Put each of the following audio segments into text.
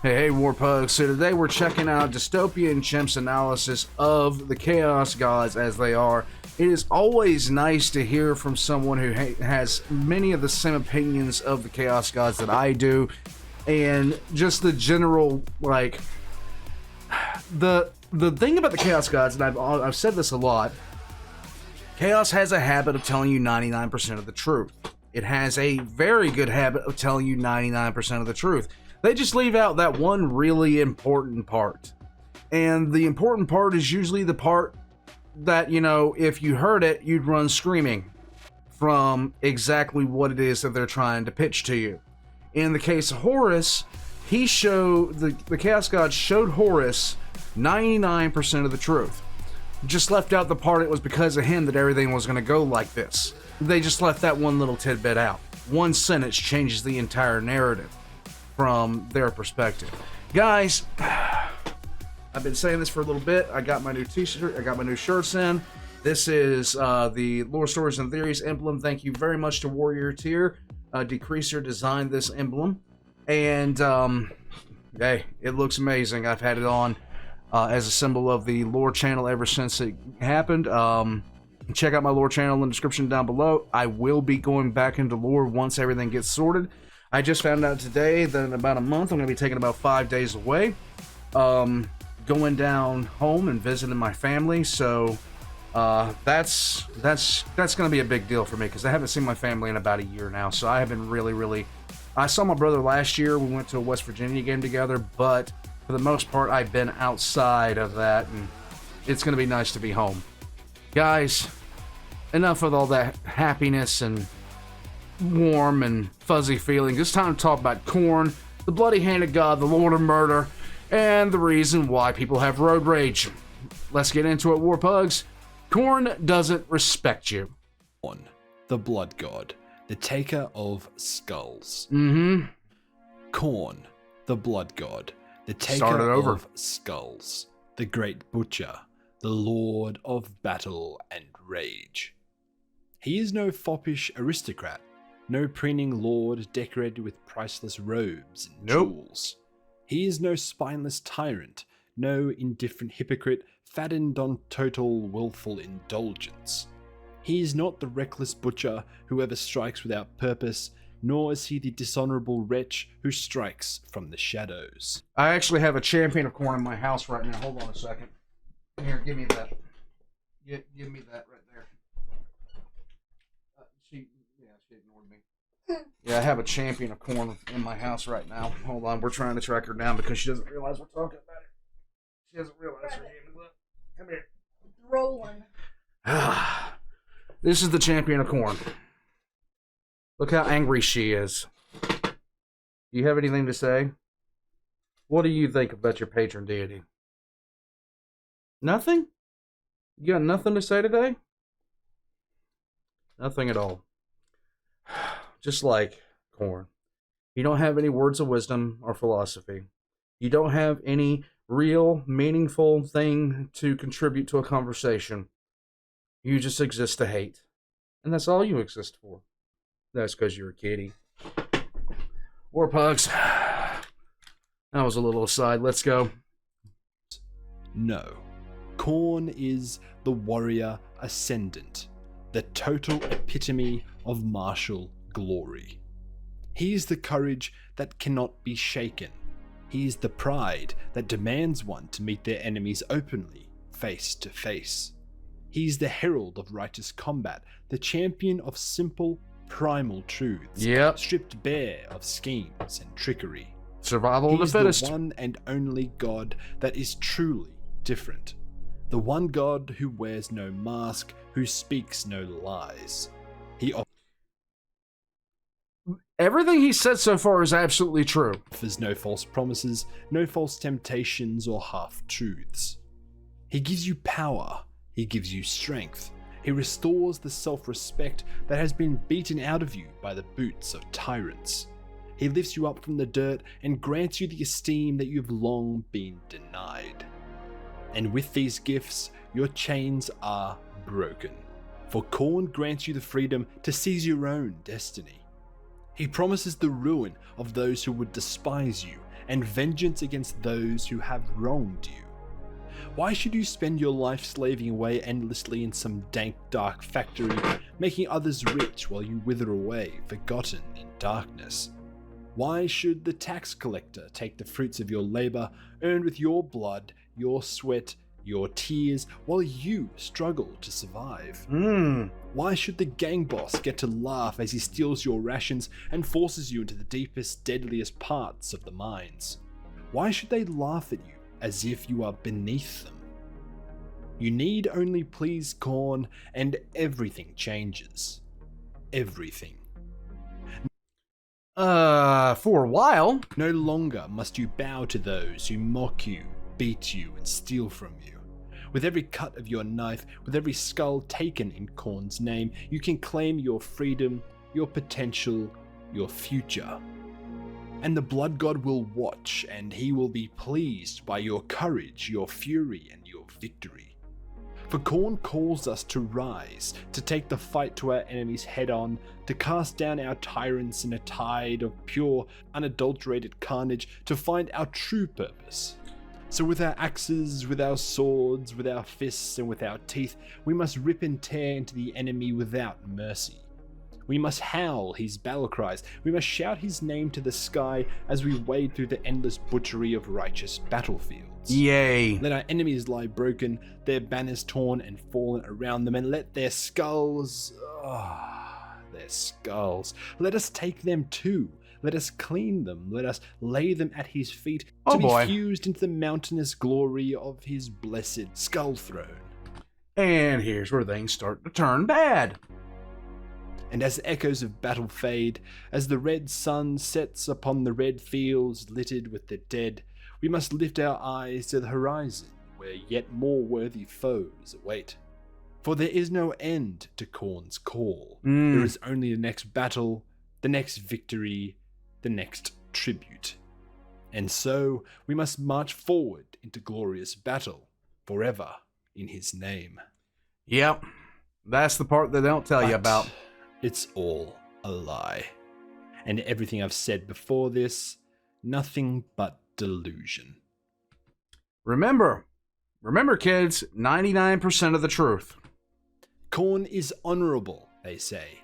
Hey, Warpugs. So today we're checking out DystopianChimp's analysis of the Chaos Gods as they are. It is always nice to hear from someone who has many of the same opinions of the Chaos Gods that I do, and just the general, like, the thing about the Chaos Gods, and I've said this a lot, Chaos has a habit of telling you 99% of the truth. It has a very good habit of telling you 99% of the truth. They just leave out that one really important part. And the important part is usually the part that, you know, if you heard it, you'd run screaming from exactly what it is that they're trying to pitch to you. In the case of Horus, he showed, the Chaos God showed Horus 99% of the truth. Just left out the part it was because of him that everything was going to go like this. They just left that one little tidbit out. One sentence changes the entire narrative from their perspective. Guys, I've been saying this for a little bit. I got my new t-shirt, I got my new shirts in. This is the Lore Stories and Theories emblem. Thank you very much to Warrior Tier. Decreaser designed this emblem. And, hey, it looks amazing. I've had it on as a symbol of the Lore channel ever since it happened. Check out my Lore channel in the description down below. I will be going back into Lore once everything gets sorted. I just found out today that in about a month I'm going to be taking about 5 days away, going down home and visiting my family. So that's going to be a big deal for me because I haven't seen my family in about a year now. So I have been really. I saw my brother last year. We went to a West Virginia game together, but for the most part I've been outside of that, and it's going to be nice to be home. Guys, enough with all that happiness and warm and fuzzy feelings. It's time to talk about Khorne, the bloody-handed god, the Lord of Murder, and the reason why people have road rage. Let's get into it, Warpugs. Khorne doesn't respect you. Khorne, the blood god, the taker of skulls. Khorne, the blood god, the taker of skulls, the great butcher, the lord of battle and rage. He is no foppish aristocrat, no preening lord decorated with priceless robes and jewels. He is no spineless tyrant, no indifferent hypocrite fattened on total willful indulgence. He is not the reckless butcher who ever strikes without purpose, nor is he the dishonorable wretch who strikes from the shadows. I actually have a champion of Khorne in my house right now. Hold on a second. Here, give me that. Give me that right there. She ignored me. Yeah, I have a champion of Khorne in my house right now. Hold on, we're trying to track her down because she doesn't realize we're talking about it. She doesn't realize her name is up. Come here. Rolling. This is the champion of Khorne. Look how angry she is. Do you have anything to say? What do you think about your patron deity? Nothing? You got nothing to say today? Nothing at all. Just like Khorne. You don't have any words of wisdom or philosophy. You don't have any real, meaningful thing to contribute to a conversation. You just exist to hate. And that's all you exist for. That's because you're a kitty. Warpugs. That was a little aside. Let's go. No. Khorne is the warrior ascendant, the total epitome of martial glory. He is the courage that cannot be shaken. He is the pride that demands one to meet their enemies openly, face to face. He is the herald of righteous combat, the champion of simple, primal truths, stripped bare of schemes and trickery. Survival of the fittest. He is the one and only god that is truly different. The one god who wears no mask, who speaks no lies. Everything he said so far is absolutely true. Offers no false promises, no false temptations or half-truths. He gives you power. He gives you strength. He restores the self-respect that has been beaten out of you by the boots of tyrants. He lifts you up from the dirt and grants you the esteem that you've long been denied. And with these gifts, your chains are broken. For Khorne grants you the freedom to seize your own destiny. He promises the ruin of those who would despise you, and vengeance against those who have wronged you. Why should you spend your life slaving away endlessly in some dank, dark factory, making others rich while you wither away, forgotten in darkness? Why should the tax collector take the fruits of your labor, earned with your blood, your sweat, your tears, while you struggle to survive? Why should the gang boss get to laugh as he steals your rations and forces you into the deepest, deadliest parts of the mines? Why should they laugh at you as if you are beneath them? You need only please Khorne, and everything changes. Everything. For a while. No longer must you bow to those who mock you, beat you, and steal from you. With every cut of your knife, with every skull taken in Khorne's name, you can claim your freedom, your potential, your future. And the Blood God will watch, and he will be pleased by your courage, your fury, and your victory. For Khorne calls us to rise, to take the fight to our enemies head on, to cast down our tyrants in a tide of pure, unadulterated carnage, to find our true purpose. So with our axes, with our swords, with our fists, and with our teeth, we must rip and tear into the enemy without mercy. We must howl his battle cries. We must shout his name to the sky as we wade through the endless butchery of righteous battlefields. Yay. Let our enemies lie broken, their banners torn and fallen around them, and let their skulls... Let us take them too. Let us clean them. Let us lay them at his feet to be fused into the mountainous glory of his blessed skull throne. And here's where things start to turn bad. And as the echoes of battle fade, as the red sun sets upon the red fields littered with the dead, we must lift our eyes to the horizon, where yet more worthy foes await. For there is no end to Khorne's call. There is only the next battle, the next victory, the next tribute. And so we must march forward into glorious battle, forever in his name. Yep, that's the part they don't tell you about. It's all a lie. And everything I've said before this, nothing but delusion. Remember kids, 99% of the truth. Khorne is honorable, they say.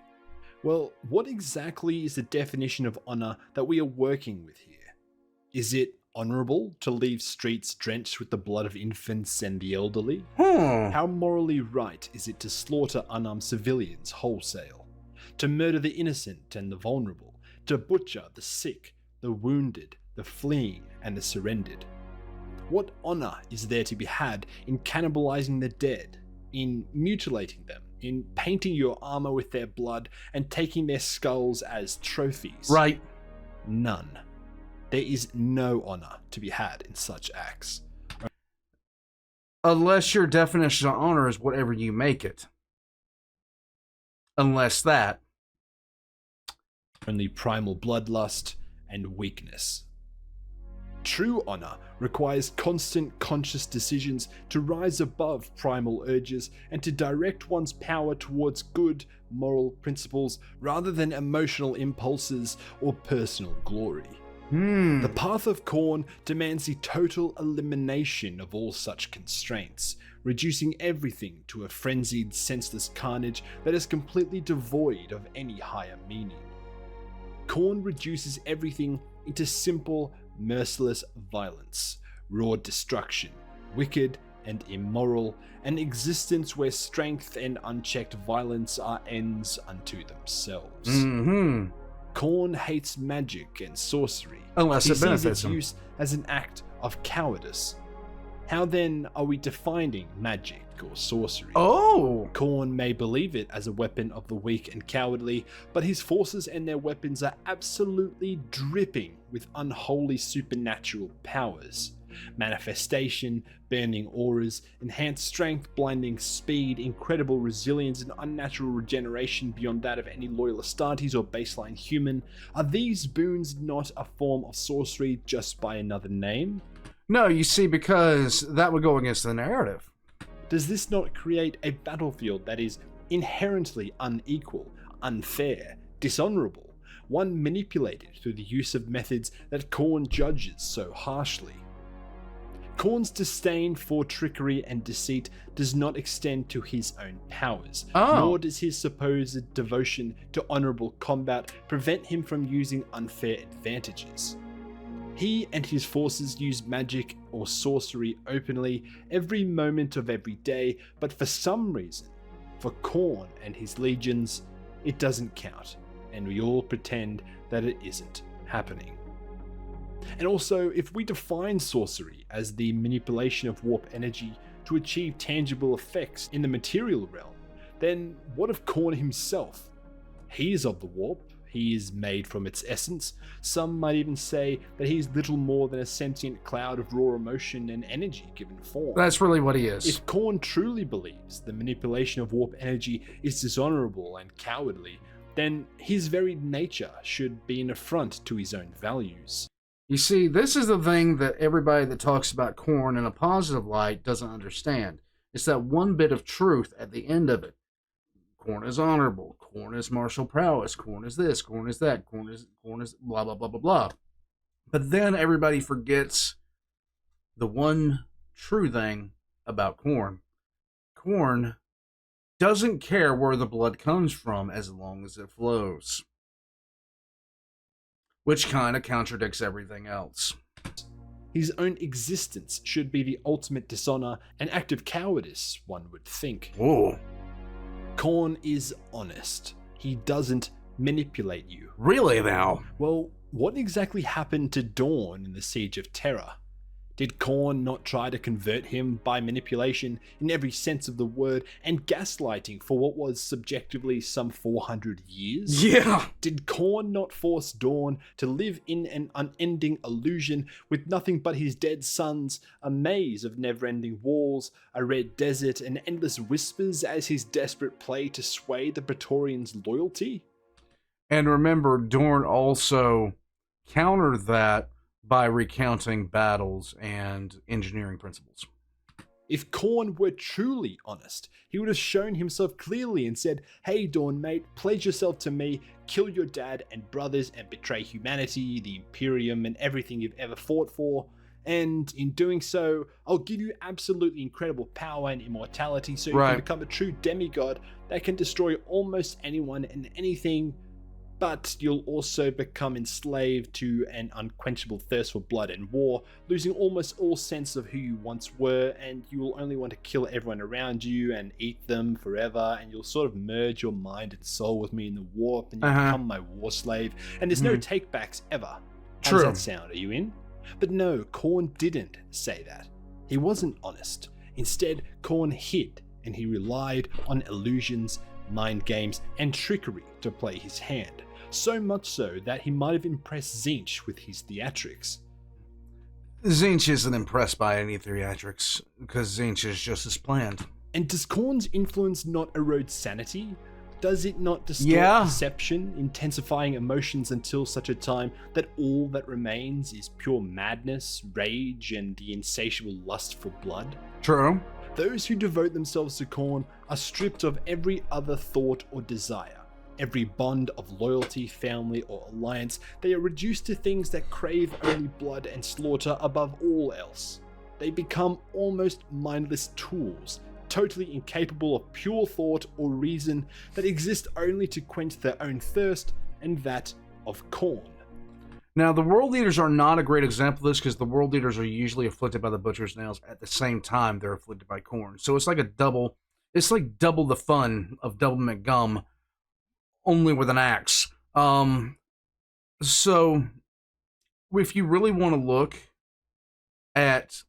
Well, what exactly is the definition of honor that we are working with here? Is it honorable to leave streets drenched with the blood of infants and the elderly? How morally right is it to slaughter unarmed civilians wholesale? To murder the innocent and the vulnerable? To butcher the sick, the wounded, the fleeing, and the surrendered? What honor is there to be had in cannibalizing the dead, in mutilating them, in painting your armor with their blood, and taking their skulls as trophies? Right. None. There is no honor to be had in such acts. Unless your definition of honor is whatever you make it. Unless that. Only primal bloodlust and weakness. True honor requires constant conscious decisions to rise above primal urges and to direct one's power towards good moral principles rather than emotional impulses or personal glory. The path of Khorne demands the total elimination of all such constraints, reducing everything to a frenzied, senseless carnage that is completely devoid of any higher meaning. Khorne reduces everything into simple, merciless violence, raw destruction, wicked and immoral, an existence where strength and unchecked violence are ends unto themselves. Khorne hates magic and sorcery. Unless it benefits him. He sees its use as an act of cowardice. How then are we defining magic or sorcery? Khorne may believe it as a weapon of the weak and cowardly, but his forces and their weapons are absolutely dripping with unholy supernatural powers. Manifestation, burning auras, enhanced strength, blinding speed, incredible resilience, and unnatural regeneration beyond that of any loyal Astartes or baseline human. Are these boons not a form of sorcery just by another name? No, you see, because that would go against the narrative. Does this not create a battlefield that is inherently unequal, unfair, dishonorable, one manipulated through the use of methods that Khorne judges so harshly. Khorne's disdain for trickery and deceit does not extend to his own powers, nor does his supposed devotion to honourable combat prevent him from using unfair advantages. He and his forces use magic or sorcery openly every moment of every day, but for some reason, for Khorne and his legions, it doesn't count, and we all pretend that it isn't happening. And also, if we define sorcery as the manipulation of warp energy to achieve tangible effects in the material realm, then what of Khorne himself? He is of the warp, he is made from its essence. Some might even say that he is little more than a sentient cloud of raw emotion and energy given form. That's really what he is. If Khorne truly believes the manipulation of warp energy is dishonorable and cowardly, then his very nature should be an affront to his own values. You see, this is the thing that everybody that talks about Khorne in a positive light doesn't understand. It's that one bit of truth at the end of it. Khorne is honorable. Khorne is martial prowess. Khorne is this. Khorne is that. Khorne is blah, blah, blah, blah, blah. But then everybody forgets the one true thing about Khorne. Khorne doesn't care where the blood comes from as long as it flows. Which kind of contradicts everything else. His own existence should be the ultimate dishonor, an act of cowardice, one would think. Whoa. Khorne is honest. He doesn't manipulate you. Really now? Well, what exactly happened to Dawn in the Siege of Terror? Did Khorne not try to convert him by manipulation in every sense of the word and gaslighting for what was subjectively some 400 years? Yeah! Did Khorne not force Dawn to live in an unending illusion with nothing but his dead sons, a maze of never-ending walls, a red desert, and endless whispers as his desperate play to sway the Praetorians' loyalty? And remember, Dorn also countered that by recounting battles and engineering principles. If Khorne were truly honest, he would have shown himself clearly and said, "Hey Dawn mate, pledge yourself to me, kill your dad and brothers and betray humanity, the Imperium and everything you've ever fought for. And in doing so, I'll give you absolutely incredible power and immortality so you can become a true demigod that can destroy almost anyone and anything. But you'll also become enslaved to an unquenchable thirst for blood and war, losing almost all sense of who you once were, and you will only want to kill everyone around you and eat them forever, and you'll sort of merge your mind and soul with me in the warp, and you'll become my war slave, and there's no takebacks ever." How does that sound? Are you in? But no, Khorne didn't say that. He wasn't honest. Instead, Khorne hid, and he relied on illusions, mind games, and trickery to play his hand. So much so that he might have impressed Tzeentch with his theatrics. Tzeentch isn't impressed by any theatrics, because Tzeentch is just as planned. And does Khorne's influence not erode sanity? Does it not distort perception, intensifying emotions until such a time that all that remains is pure madness, rage, and the insatiable lust for blood? True. Those who devote themselves to Khorne are stripped of every other thought or desire. Every bond of loyalty, family, or alliance, they are reduced to things that crave only blood and slaughter above all else. They become almost mindless tools, totally incapable of pure thought or reason, that exist only to quench their own thirst and that of Khorne. Now, the World Leaders are not a great example of this, because the World Leaders are usually afflicted by the Butcher's Nails at the same time they're afflicted by Khorne. So it's like double the fun of Double McGum, only with an axe. So if you really want to look at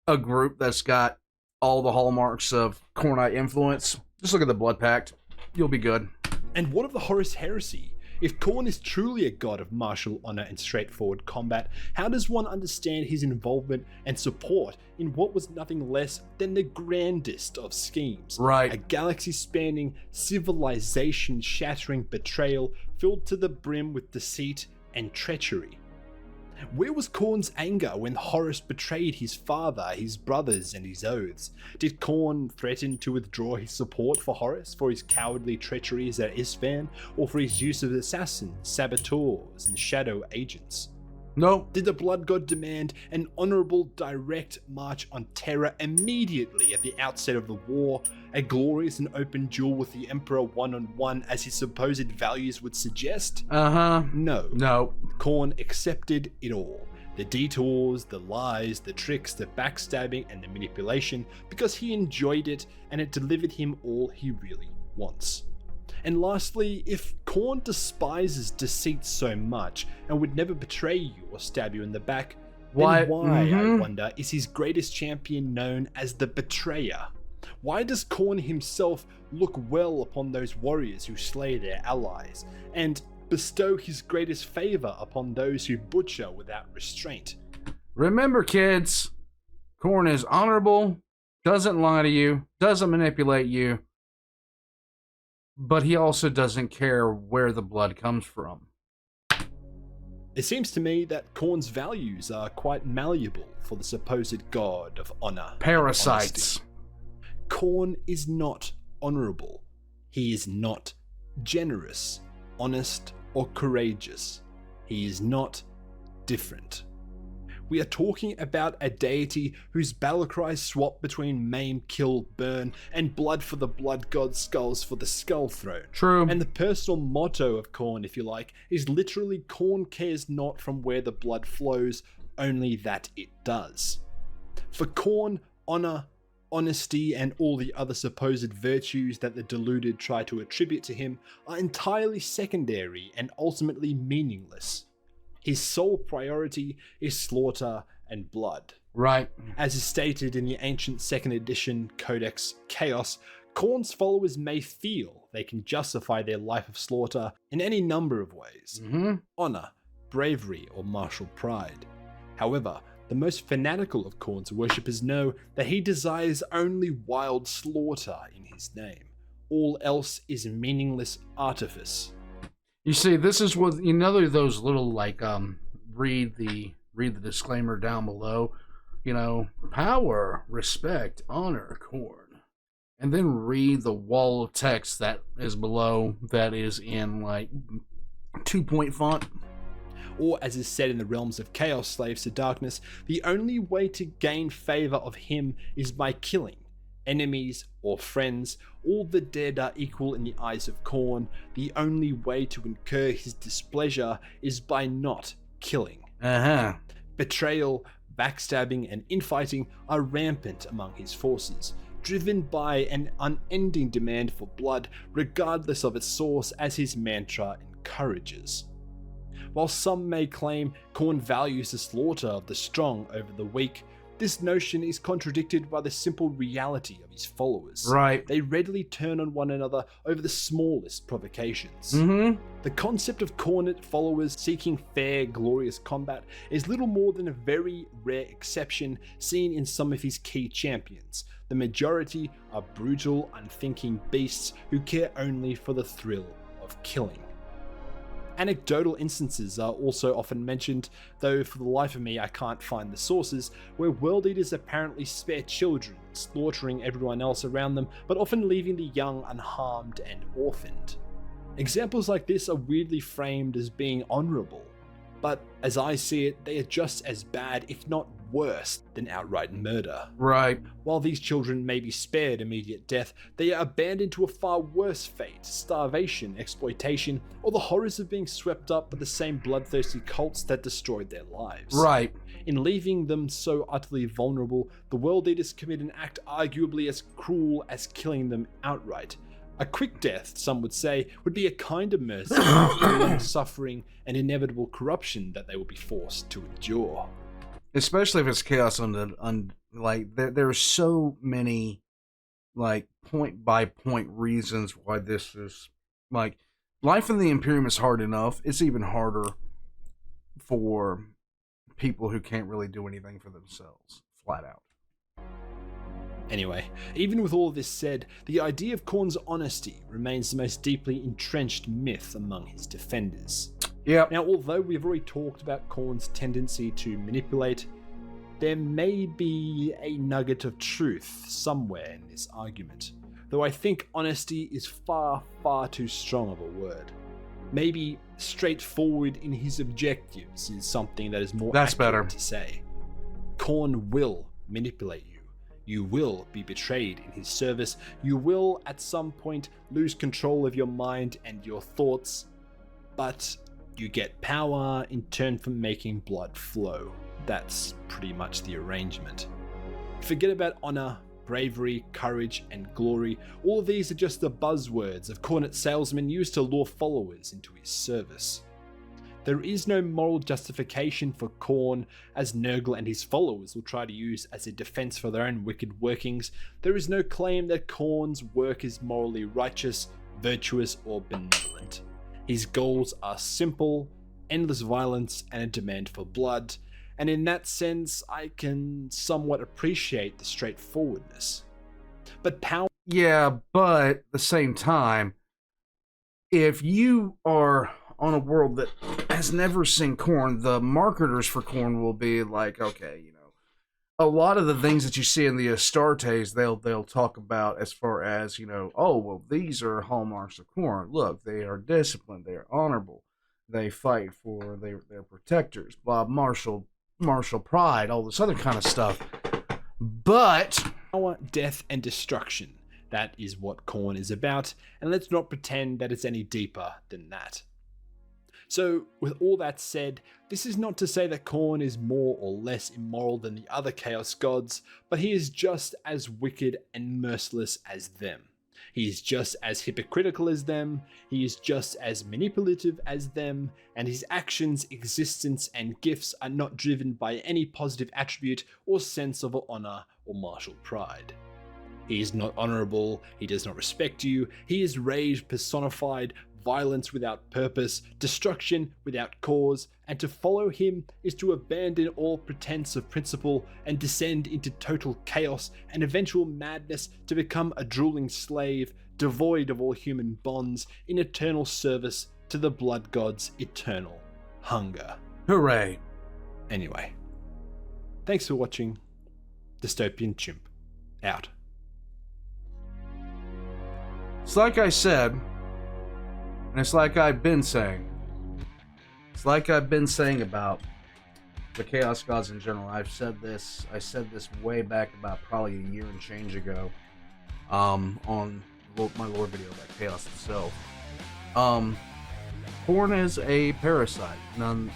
a group that's got all the hallmarks of Khornite influence, just look at the Blood Pact. You'll be good. And what of the Horus Heresy? If Khorne is truly a god of martial honor and straightforward combat, how does one understand his involvement and support in what was nothing less than the grandest of schemes? Right. A galaxy-spanning, civilization-shattering betrayal filled to the brim with deceit and treachery. Where was Khorne's anger when Horus betrayed his father, his brothers, and his oaths? Did Khorne threaten to withdraw his support for Horus for his cowardly treacheries at Isfahan, or for his use of assassins, saboteurs, and shadow agents? No. Did the Blood God demand an honourable direct march on Terra immediately at the outset of the war, a glorious and open duel with the Emperor one-on-one as his supposed values would suggest? No. Khorne accepted it all. The detours, the lies, the tricks, the backstabbing, and the manipulation, because he enjoyed it and it delivered him all he really wants. And lastly, if Khorne despises deceit so much and would never betray you or stab you in the back, then why, I wonder, is his greatest champion known as the Betrayer? Why does Khorne himself look well upon those warriors who slay their allies, and bestow his greatest favour upon those who butcher without restraint? Remember, kids, Khorne is honourable, doesn't lie to you, doesn't manipulate you, but he also doesn't care where the blood comes from. It seems to me that Khorne's values are quite malleable for the supposed god of honour. Parasites. Khorne is not honourable. He is not generous, honest, or courageous. He is not different. We are talking about a deity whose battle cries swap between maim, kill, burn, and blood for the blood god, skulls for the skull throne. True. And the personal motto of Khorne, if you like, is literally Khorne cares not from where the blood flows, only that it does. For Khorne, honour, honesty, and all the other supposed virtues that the deluded try to attribute to him are entirely secondary and ultimately meaningless. His sole priority is slaughter and blood. Right. As is stated in the ancient 2nd edition Codex Chaos, Khorne's followers may feel they can justify their life of slaughter in any number of ways. Honor, bravery, or martial pride. However, the most fanatical of Khorne's worshippers know that he desires only wild slaughter in his name. All else is meaningless artifice. You see, this is what, you know, those little, like, read the disclaimer down below, you know, power, respect, honor, Khorne, and then read the wall of text that is below, that is in, like, 2-point font. Or, as is said in the realms of Chaos Slaves to Darkness, the only way to gain favor of him is by killing. Enemies or friends, all the dead are equal in the eyes of Khorne. The only way to incur his displeasure is by not killing. Betrayal, backstabbing, and infighting are rampant among his forces, driven by an unending demand for blood, regardless of its source, as his mantra encourages. While some may claim Khorne values the slaughter of the strong over the weak, this notion is contradicted by the simple reality of his followers. Right. They readily turn on one another over the smallest provocations. The concept of Khorne followers seeking fair, glorious combat is little more than a very rare exception seen in some of his key champions. The majority are brutal, unthinking beasts who care only for the thrill of killing. Anecdotal instances are also often mentioned, though for the life of me I can't find the sources, where World Eaters apparently spare children, slaughtering everyone else around them, but often leaving the young unharmed and orphaned. Examples like this are weirdly framed as being honourable, but as I see it, they are just as bad, if not worse, than outright murder. Right. While these children may be spared immediate death, they are abandoned to a far worse fate: starvation, exploitation, or the horrors of being swept up by the same bloodthirsty cults that destroyed their lives. Right. In leaving them so utterly vulnerable, the World Eaters commit an act arguably as cruel as killing them outright. A quick death, some would say, would be a kinder mercy for the suffering and inevitable corruption that they will be forced to endure. Especially if it's chaos like there's so many, like, point by point reasons why this is, like, life in the Imperium is hard enough. It's even harder for people who can't really do anything for themselves, flat out. Anyway, even with all this said, the idea of Khorne's honesty remains the most deeply entrenched myth among his defenders. Yep. Now, although we've already talked about Khorne's tendency to manipulate, there may be a nugget of truth somewhere in this argument, though I think honesty is far, far too strong of a word. Maybe straightforward in his objectives is something that is more That's accurate better to say. Khorne will manipulate you. You will be betrayed in his service. You will, at some point, lose control of your mind and your thoughts, but you get power in turn for making blood flow. That's pretty much the arrangement. Forget about honor, bravery, courage, and glory. All of these are just the buzzwords of Khorne salesmen used to lure followers into his service. There is no moral justification for Khorne, as Nurgle and his followers will try to use as a defense for their own wicked workings. There is no claim that Khorne's work is morally righteous, virtuous, or benevolent. His goals are simple, endless violence, and a demand for blood, and in that sense, I can somewhat appreciate the straightforwardness. But power... Yeah, but at the same time, if you are on a world that has never seen Khorne, the marketers for Khorne will be like, okay, you know, a lot of the things that you see in the Astartes, they'll talk about as far as, you know, oh, well, these are hallmarks of Khorne. Look, they are disciplined, they are honorable, they fight for their protectors, martial pride, all this other kind of stuff. But power, death, and destruction. That is what Khorne is about, and let's not pretend that it's any deeper than that. So, with all that said, this is not to say that Khorne is more or less immoral than the other Chaos Gods, but he is just as wicked and merciless as them. He is just as hypocritical as them, he is just as manipulative as them, and his actions, existence, and gifts are not driven by any positive attribute or sense of honor or martial pride. He is not honorable, he does not respect you, he is rage personified, violence without purpose, destruction without cause, and to follow him is to abandon all pretense of principle and descend into total chaos and eventual madness to become a drooling slave, devoid of all human bonds, in eternal service to the blood god's eternal hunger. Hooray. Anyway, thanks for watching. Dystopian Chimp, out. It's like I said, and it's like I've been saying. It's like I've been saying about the Chaos Gods in general. I said this way back about probably a year and change ago, on my lore video about Chaos itself. Khorne is a parasite. No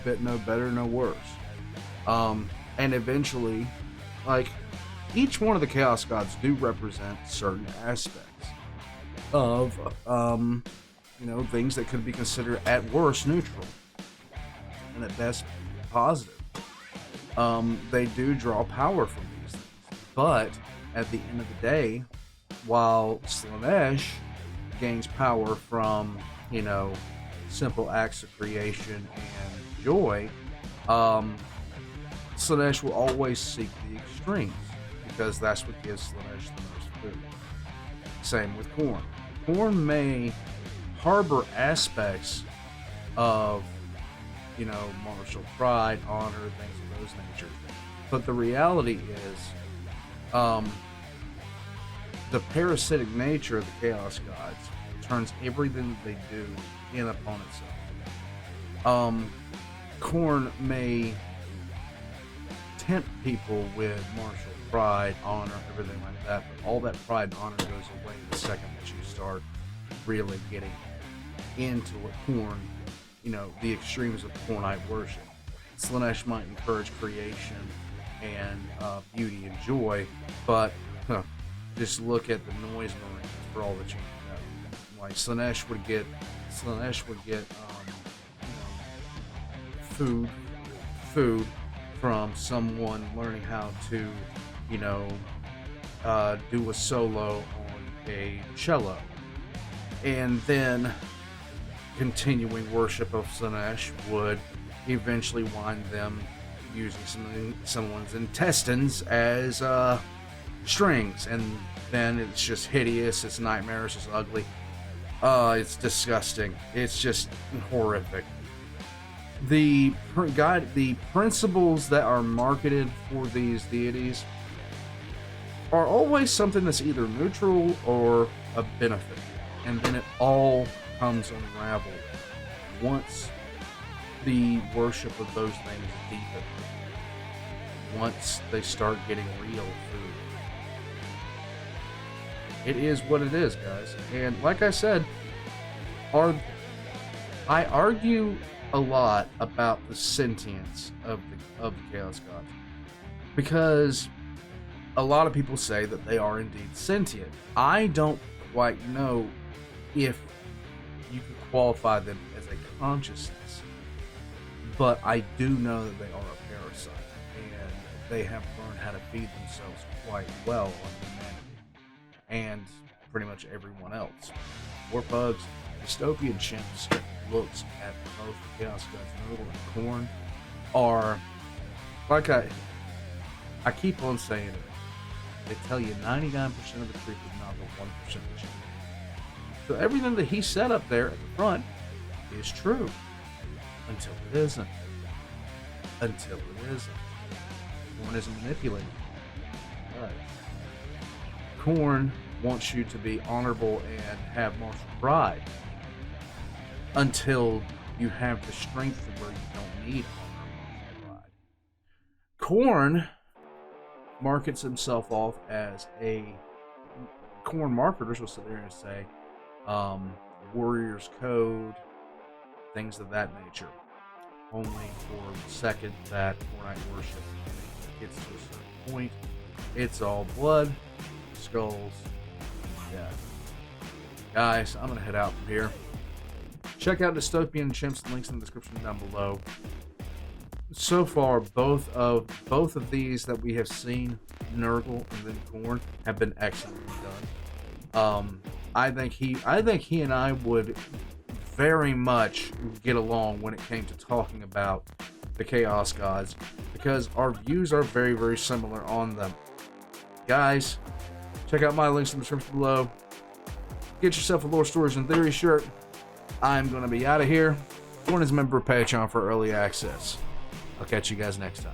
better, no worse. And eventually, like, each one of the Chaos Gods do represent certain aspects of, things that could be considered at worst neutral and at best positive. They do draw power from these things, but at the end of the day, while Slaanesh gains power from, simple acts of creation and joy, Slaanesh will always seek the extremes, because that's what gives Slaanesh the most food. Same with Khorne. Khorne may harbor aspects of, martial pride, honor, things of those natures. But the reality is, the parasitic nature of the Chaos Gods turns everything that they do in upon itself. Khorne may tempt people with martial pride, honor, everything like that, but all that pride and honor goes away the second that you start really getting into what Khorne, the extremes of Khornite worship. Slaanesh might encourage creation and beauty and joy, but just look at the noise marines for all that you know. Like Slaanesh would get food from someone learning how to, do a solo on a cello, and then continuing worship of Slaanesh would eventually wind them using someone's intestines as strings, and then it's just hideous, it's nightmarish, it's ugly. It's disgusting. It's just horrific. The principles that are marketed for these deities are always something that's either neutral or a benefit, and then it all comes unraveled once the worship of those things deepen. Once they start getting real food. It is what it is, guys. And like I said, I argue a lot about the sentience of the Chaos Gods, because a lot of people say that they are indeed sentient. I don't quite know if you can qualify them as a consciousness, but I do know that they are a parasite, and they have learned how to feed themselves quite well on humanity and pretty much everyone else. War bugs, dystopian chimps looks at both the Chaos Gods, Nurgle and Khorne, are like I keep on saying it. They tell you 99% of the truth is not the 1% that you need. So everything that he set up there at the front is true until it isn't. Until it isn't. Khorne isn't manipulating. Right. Khorne wants you to be honorable and have martial pride until you have the strength to where you don't need honor or martial pride. Khorne markets himself off as a Khorne marketers will sit there and say warrior's code, things of that nature, only for the second that Khornite worship gets to a certain point, it's all blood, skulls, death. Guys, I'm gonna head out from here. Check out DystopianChimps links in the description down below. So far, both of these that we have seen, Nurgle and then Khorne, have been excellently done. I think he and I would very much get along when it came to talking about the Chaos Gods, because our views are very, very similar on them. Guys, check out my links in the description below. Get yourself a Lore Stories and Theory shirt. I'm going to be out of here. Khorne is a member of Patreon for early access. I'll catch you guys next time.